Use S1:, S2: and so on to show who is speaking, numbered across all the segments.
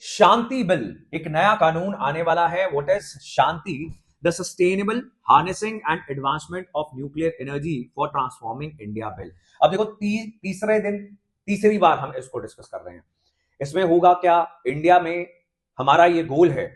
S1: शांति bill, एक नया कानून आने वाला है। What is Shanti? The sustainable harnessing and advancement of nuclear energy for transforming India bill. अब देखो तीसरे दिन तीसरी बार हम इसको डिस्कस कर रहे हैं। इसमें होगा क्या? इंडिया में हमारा ये गोल है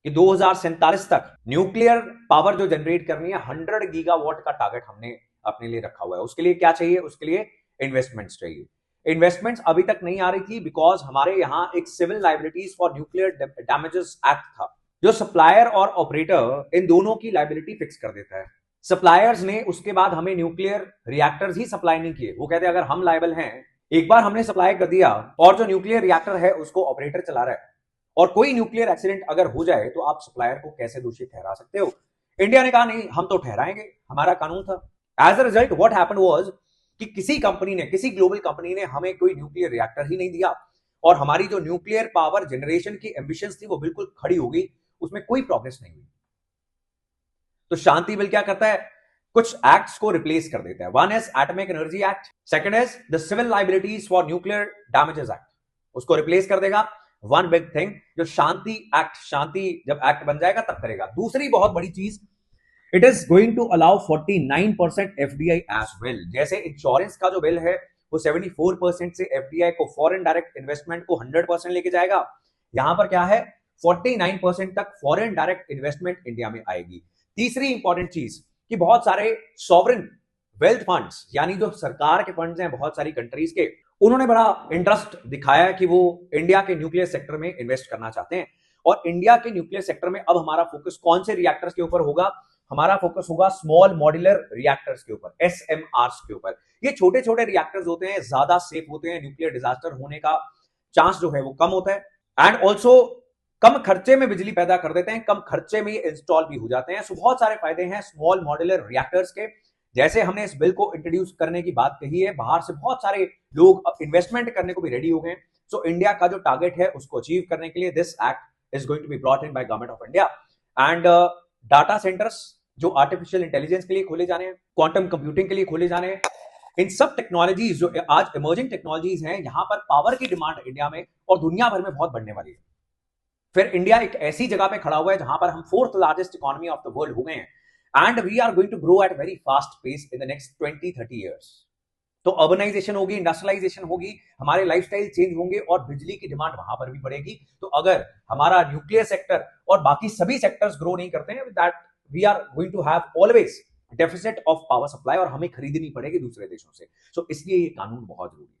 S1: कि 2047 तक न्यूक्लियर पावर जो जनरेट करनी है 100 गीगावाट का टारगेट हमने अपने लिए रखा हुआ है। उसके लिए क्या चाहिए? उसके लिए इन्वेस्टमेंट्स चाहिए। इन्वेस्टमेंट्स अभी तक नहीं आ रही थी बिकॉज हमारे यहां एक civil liabilities for nuclear damages act था, जो सप्लायर और ऑपरेटर इन दोनों की लाइबिलिटी फिक्स कर देता है। सप्लायर्स ने उसके बाद हमें न्यूक्लियर रिएक्टर्स ही सप्लाई नहीं किए। वो कहते हैं अगर हम लाइबल हैं, एक बार हमने सप्लाई कर दिया और जो न्यूक्लियर रिएक्टर है उसको ऑपरेटर चला रहा है और कोई न्यूक्लियर एक्सीडेंट अगर हो जाए तो आप सप्लायर को कैसे दोषी ठहरा सकते हो? इंडिया ने कहा नहीं, हम तो ठहराएंगे, हमारा कानून था। As a result what happened was कि किसी कंपनी ने, किसी ग्लोबल कंपनी ने हमें कोई न्यूक्लियर रिएक्टर ही नहीं दिया और हमारी जो न्यूक्लियर पावर जनरेशन की एम्बिशंस थी वो बिल्कुल खड़ी हो गई, उसमें कोई प्रोग्रेस नहीं हुई। तो शांति बिल क्या करता है? कुछ एक्ट्स को रिप्लेस कर देता है। One is atomic energy act, second is the civil liabilities for nuclear damages act, उसको रिप्लेस कर देगा। वन बिग थिंग, जो शांति एक्ट, शांति जब एक्ट बन जाएगा तब करेगा। दूसरी बहुत बड़ी चीज, it is going to allow 49% FDI as well. जैसे इंश्योरेंस का जो बिल है वो 74% से एफडीआई को, फॉरेन डायरेक्ट इन्वेस्टमेंट को 100% लेके जाएगा। यहां पर क्या है? 49% तक फॉरेन डायरेक्ट इन्वेस्टमेंट इंडिया में आएगी। तीसरी इंपॉर्टेंट चीज कि बहुत सारे सॉवरेन वेल्थ फंड्स, यानी जो सरकार के फंड्स हैं बहुत सारी कंट्रीज के, उन्होंने बड़ा इंटरेस्ट दिखाया कि वो इंडिया के न्यूक्लियर सेक्टर में इन्वेस्ट करना चाहते हैं। और इंडिया के न्यूक्लियर सेक्टर में अब हमारा फोकस कौन से रिएक्टर्स के ऊपर होगा? हमारा फोकस होगा स्मॉल मॉड्यूलर रिएक्टर्स के ऊपर, एसएमआरस के ऊपर। ये छोटे छोटे रिएक्टर्स होते हैं, ज्यादा सेफ होते हैं, न्यूक्लियर डिजास्टर होने का चांस जो है वो कम होता है एंड ऑल्सो कम खर्चे में बिजली पैदा कर देते हैं, कम खर्चे में ये इंस्टॉल भी हो जाते हैं। सो बहुत सारे फायदे हैं स्मॉल मॉड्यूलर रिएक्टर्स के। जैसे हमने इस बिल को इंट्रोड्यूस करने की बात कही है, बाहर से बहुत सारे लोग अब इन्वेस्टमेंट करने को भी रेडी हो गए। सो इंडिया का जो टारगेट है उसको अचीव करने के लिए this act is going to be brought in by government of India. And data centres जो आर्टिफिशियल इंटेलिजेंस के लिए खोले जाने हैं, क्वांटम कंप्यूटिंग के लिए खोले जाने हैं, इन सब टेक्नोलॉजीज जो आज इमर्जिंग टेक्नोलॉजीज हैं, यहां पर पावर की डिमांड इंडिया में और दुनिया भर में बहुत बढ़ने वाली है। फिर इंडिया एक ऐसी जगह पे खड़ा हुआ है जहां पर हम fourth largest economy of the world हो गए हैं and we are going to grow at very fast pace in the next 20-30 years. तो अर्बनाइजेशन होगी, इंडस्ट्रियलाइजेशन होगी, हमारे लाइफस्टाइल चेंज होंगे और बिजली की डिमांड वहां पर भी बढ़ेगी। तो अगर हमारा न्यूक्लियर सेक्टर और बाकी सभी सेक्टर्स ग्रो नहीं करते हैं, that we are going to have always deficit of power supply और हमें खरीदनी पड़ेगी दूसरे देशों से। सो इसलिए ये कानून बहुत जरूरी है।